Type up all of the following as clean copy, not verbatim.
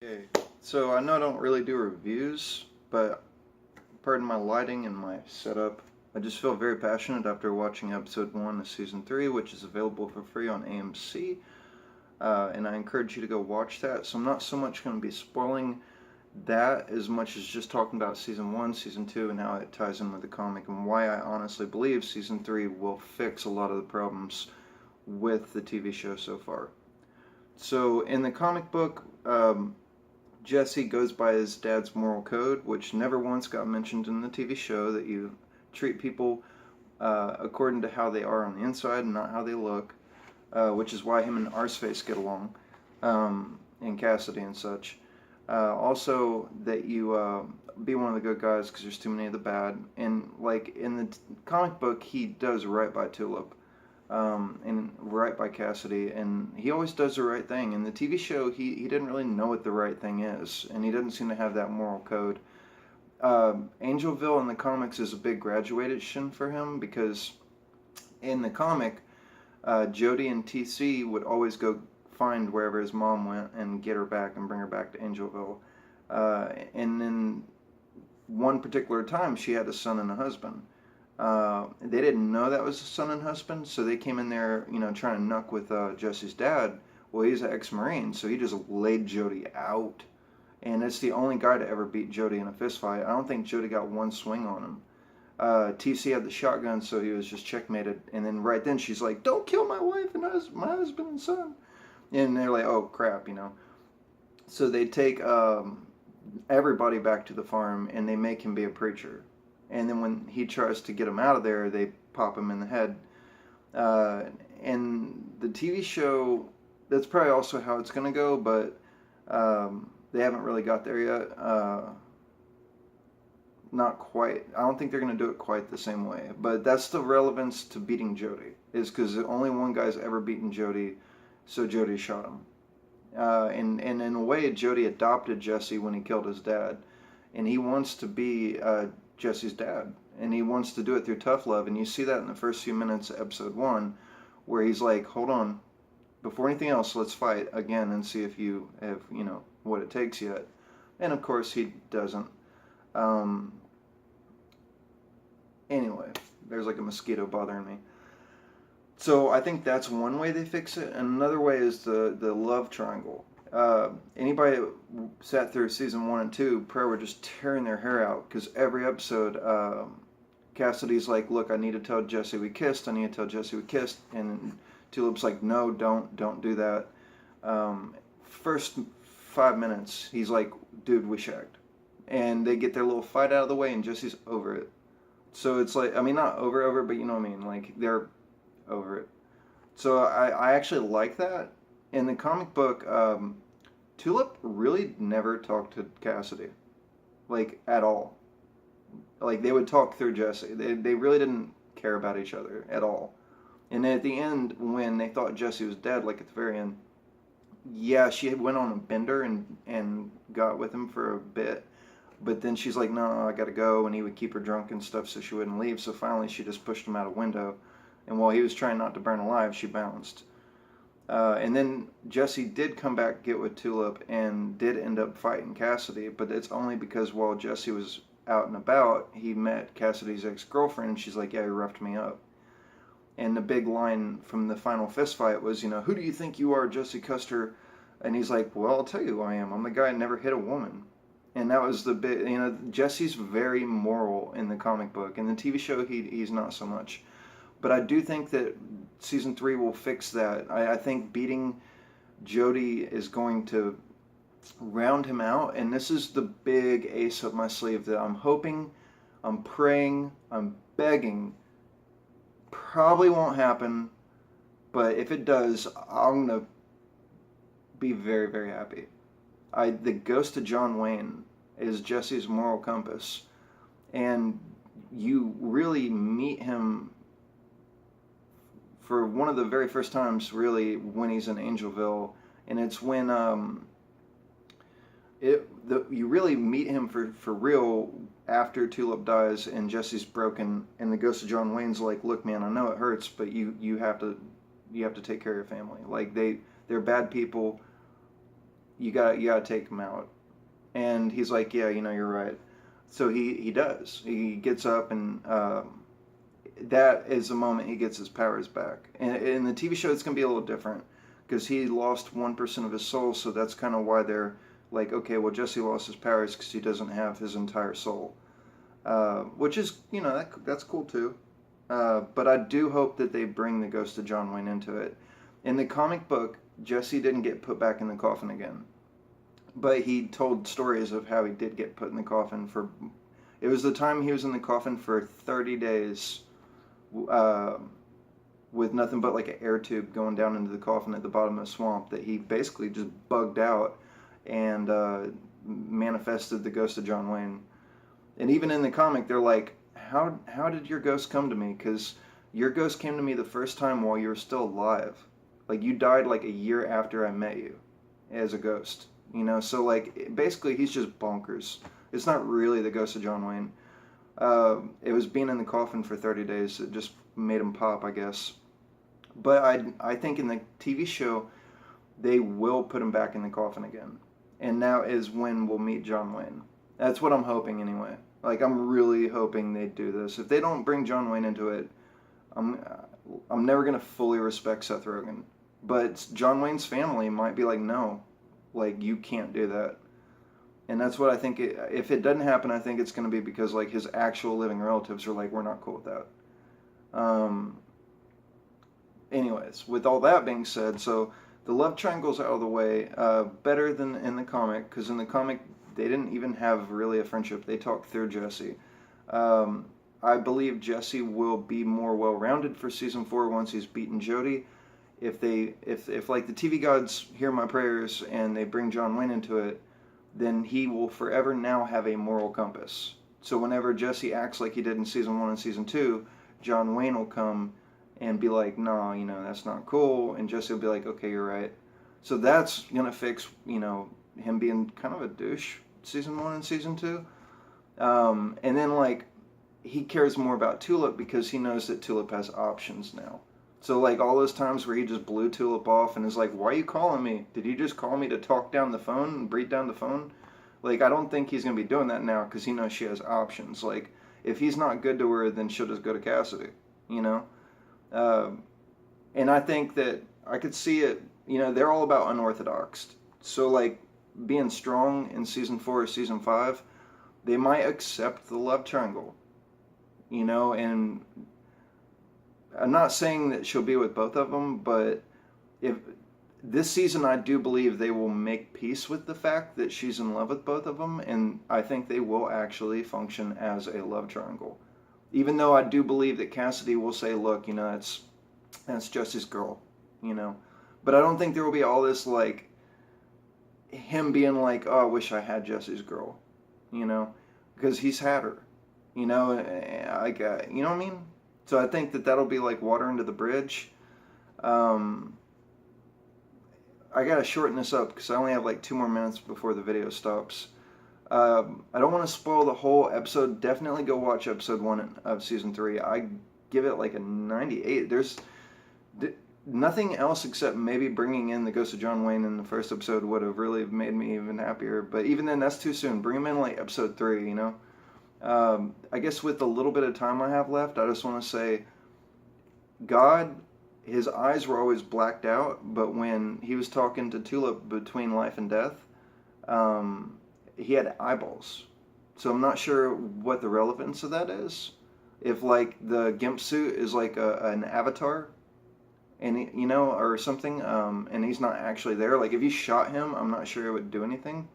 Okay, so I know I don't really do reviews, but pardon my lighting and my setup. I just feel very passionate after watching episode 1 of season 3, which is available for free on AMC, and I encourage you to go watch that. So I'm not so much going to be spoiling that as much as just talking about season 1, season 2, and how it ties in with the comic, and why I honestly believe season 3 will fix a lot of the problems with the TV show so far. So in the comic book, Jesse goes by his dad's moral code, which never once got mentioned in the TV show, that you treat people according to how they are on the inside and not how they look, which is why him and Arseface get along, and Cassidy and such. Also, that you be one of the good guys because there's too many of the bad. And like in the comic book, he does right by Tulip, and right by Cassidy, and he always does the right thing. In the TV show, he didn't really know what the right thing is, and he doesn't seem to have that moral code. Angelville in the comics is a big graduation for him because in the comic, Jody and TC would always go find wherever his mom went and get her back and bring her back to Angelville. And then one particular time, she had a son and a husband. They didn't know that was a son and husband, so they came in there, trying to knuck with Jesse's dad. Well, he's an ex-Marine, so he just laid Jody out. And it's the only guy to ever beat Jody in a fist fight. I don't think Jody got one swing on him. TC had the shotgun, so he was just checkmated. And then right then she's like, "Don't kill my wife and my husband and son." And they're like, "Oh crap," So they take everybody back to the farm and they make him be a preacher. And then when he tries to get him out of there, they pop him in the head. And the TV show, that's probably also how it's going to go, but they haven't really got there yet. Not quite. I don't think they're going to do it quite the same way. But that's the relevance to beating Jody, is because only one guy's ever beaten Jody, so Jody shot him. And in a way, Jody adopted Jesse when he killed his dad. And he wants to be Jesse's dad. And he wants to do it through tough love. And you see that in the first few minutes of episode 1, where he's like, "Hold on, before anything else, let's fight again and see if you have, what it takes yet." And of course, he doesn't. Anyway, there's like a mosquito bothering me. So I think that's one way they fix it. And another way is the love triangle. Anybody that sat through season 1 and 2 probably were just tearing their hair out because every episode, Cassidy's like, "Look, I need to tell Jesse we kissed. I need to tell Jesse we kissed." And Tulip's like, "No, don't do that." First 5 minutes, he's like, "Dude, we shagged." And they get their little fight out of the way, and Jesse's over it. So it's like, I mean, not over, but you know what I mean? Like, they're over it. So I actually like that. In the comic book, Tulip really never talked to Cassidy, like, at all. Like, they would talk through Jesse. They really didn't care about each other at all. And at the end, when they thought Jesse was dead, like at the very end, yeah, she went on a bender and got with him for a bit. But then she's like, "No, I gotta go," and he would keep her drunk and stuff so she wouldn't leave. So finally she just pushed him out a window. And while he was trying not to burn alive, she bounced. And then Jesse did come back, get with Tulip, and did end up fighting Cassidy. But it's only because while Jesse was out and about, he met Cassidy's ex-girlfriend, and she's like, "Yeah, he roughed me up." And the big line from the final fist fight was, "Who do you think you are, Jesse Custer?" And he's like, "Well, I'll tell you who I am. I'm the guy who never hit a woman." And that was the bit, Jesse's very moral in the comic book. In the TV show, he's not so much. But I do think that season 3 will fix that. I think beating Jody is going to round him out. And this is the big ace up my sleeve that I'm hoping, I'm praying, I'm begging. Probably won't happen. But if it does, I'm going to be very, very happy. The ghost of John Wayne is Jesse's moral compass, and you really meet him for one of the very first times, really, when he's in Angelville, and it's when you really meet him for real after Tulip dies and Jesse's broken, and the ghost of John Wayne's like, "Look, man, I know it hurts, but you have to take care of your family. Like they're bad people. you gotta take him out. And he's like, yeah, you're right. So he does. He gets up, and that is the moment he gets his powers back. And in the TV show, it's gonna be a little different because he lost 1% of his soul. So that's kind of why they're like, okay, well, Jesse lost his powers because he doesn't have his entire soul, which is, that's cool too. But I do hope that they bring the ghost of John Wayne into it. In the comic book, Jesse didn't get put back in the coffin again, but he told stories of how he did get put in the coffin for. It was the time he was in the coffin for 30 days, with nothing but like an air tube going down into the coffin at the bottom of the swamp, that he basically just bugged out and manifested the ghost of John Wayne. And even in the comic, they're like, how did your ghost come to me? Because your ghost came to me the first time while you were still alive. Like, you died like a year after I met you as a ghost. So like, basically he's just bonkers. It's not really the ghost of John Wayne. It was being in the coffin for 30 days that just made him pop, I guess. But I think in the TV show, they will put him back in the coffin again. And now is when we'll meet John Wayne. That's what I'm hoping anyway. Like, I'm really hoping they do this. If they don't bring John Wayne into it, I'm never going to fully respect Seth Rogen. But John Wayne's family might be like, no, like, you can't do that. And that's what I think. If it doesn't happen, I think it's going to be because, like, his actual living relatives are like, we're not cool with that. Anyways, with all that being said, so the love triangle's out of the way. Better than in the comic, because in the comic, they didn't even have really a friendship. They talked through Jesse. I believe Jesse will be more well-rounded for season 4 once he's beaten Jody. If like the TV gods hear my prayers and they bring John Wayne into it, then he will forever now have a moral compass. So whenever Jesse acts like he did in season 1 and season 2, John Wayne will come and be like, no, that's not cool. And Jesse will be like, okay, you're right. So that's gonna fix, him being kind of a douche season 1 and season 2. And then, like, he cares more about Tulip because he knows that Tulip has options now. So, like, all those times where he just blew Tulip off and is like, why are you calling me? Did you just call me to talk down the phone and breathe down the phone? Like, I don't think he's going to be doing that now because he knows she has options. Like, if he's not good to her, then she'll just go to Cassidy, And I think that I could see it, they're all about unorthodox. So, like, being strong in season 4 or season 5, they might accept the love triangle, and I'm not saying that she'll be with both of them, but if this season, I do believe they will make peace with the fact that she's in love with both of them, and I think they will actually function as a love triangle. Even though I do believe that Cassidy will say, look, that's just his girl, But I don't think there will be all this, like, him being like, oh, I wish I had Jesse's girl, because he's had her, you know what I mean? So I think that that'll be like water under the bridge. I gotta shorten this up because I only have like 2 more minutes before the video stops. I don't want to spoil the whole episode. Definitely go watch episode 1 of season 3. I give it like a 98. There's nothing else except maybe bringing in the ghost of John Wayne in the first episode would have really made me even happier. But even then, that's too soon. Bring him in like episode 3, I guess with the little bit of time I have left, I just want to say, God, his eyes were always blacked out, but when he was talking to Tulip between life and death, he had eyeballs. So I'm not sure what the relevance of that is. If like the gimp suit is like an avatar, and or something, and he's not actually there. Like if you shot him, I'm not sure it would do anything.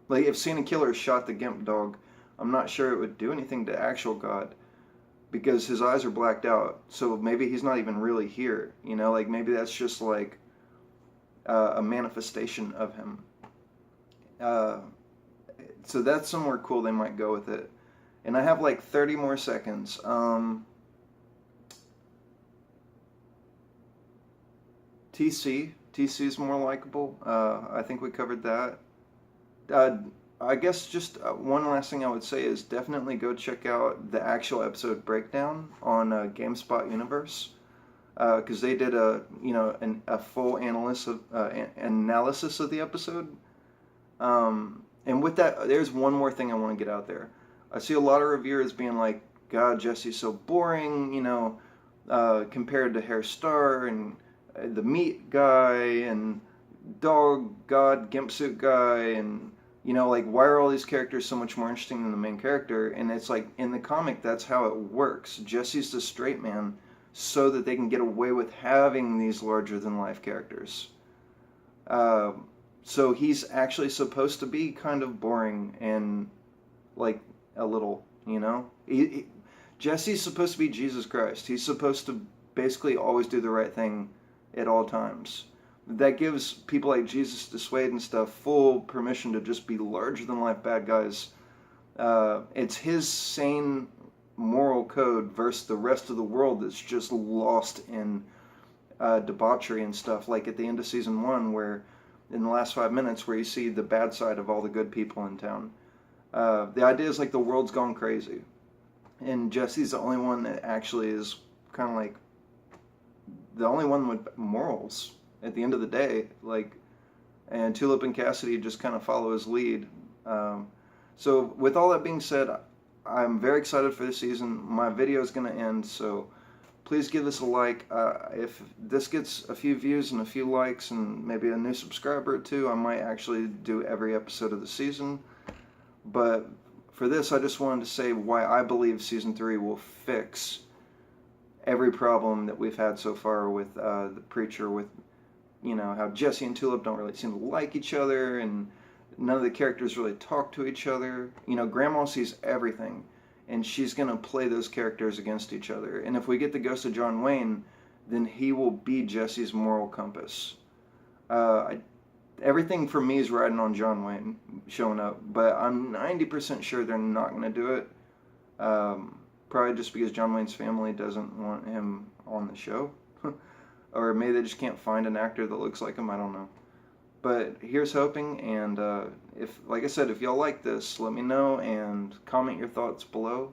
Like if Santa Killer shot the gimp dog, I'm not sure it would do anything to actual God, because his eyes are blacked out. So maybe he's not even really here. Like maybe that's just like a manifestation of him. So that's somewhere cool they might go with it. And I have like 30 more seconds. TC is more likable. I think we covered that. I guess just one last thing I would say is definitely go check out the actual episode breakdown on GameSpot Universe, because they did a full analysis of the episode, And with that, there's one more thing I want to get out there. I see a lot of reviewers being like, God, Jesse's so boring, compared to Hair Star and the meat guy and dog god gimp suit guy, and like, why are all these characters so much more interesting than the main character? And it's like, in the comic, that's how it works. Jesse's the straight man so that they can get away with having these larger than life characters. uh, so he's actually supposed to be kind of boring and, like, a little, Jesse's supposed to be Jesus Christ. He's supposed to basically always do the right thing at all times. That gives people like Jesus Dissuade and stuff full permission to just be larger than life bad guys. It's his sane moral code versus the rest of the world that's just lost in debauchery and stuff. Like at the end of season 1, where in the last 5 minutes, where you see the bad side of all the good people in town. The idea is like the world's gone crazy, and Jesse's the only one that actually is kind of like the only one with morals at the end of the day. Like, and Tulip and Cassidy just kind of follow his lead. So with all that being said, I'm very excited for this season. My video is going to end, so please give this a like. If this gets a few views and a few likes and maybe a new subscriber or two, I might actually do every episode of the season. But for this, I just wanted to say why I believe season 3 will fix every problem that we've had so far with the preacher, with how Jesse and Tulip don't really seem to like each other, and none of the characters really talk to each other. Grandma sees everything, and she's going to play those characters against each other. And if we get the ghost of John Wayne, then he will be Jesse's moral compass. Everything for me is riding on John Wayne showing up, but I'm 90% sure they're not going to do it. Probably just because John Wayne's family doesn't want him on the show. Or maybe they just can't find an actor that looks like him, I don't know. But here's hoping, and like I said, if y'all like this, let me know and comment your thoughts below.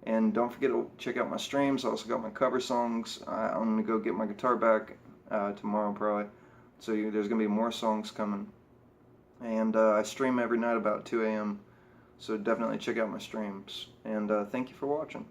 And don't forget to check out my streams. I also got my cover songs. I'm going to go get my guitar back tomorrow probably. So there's going to be more songs coming. And I stream every night about 2 a.m. So definitely check out my streams. And thank you for watching.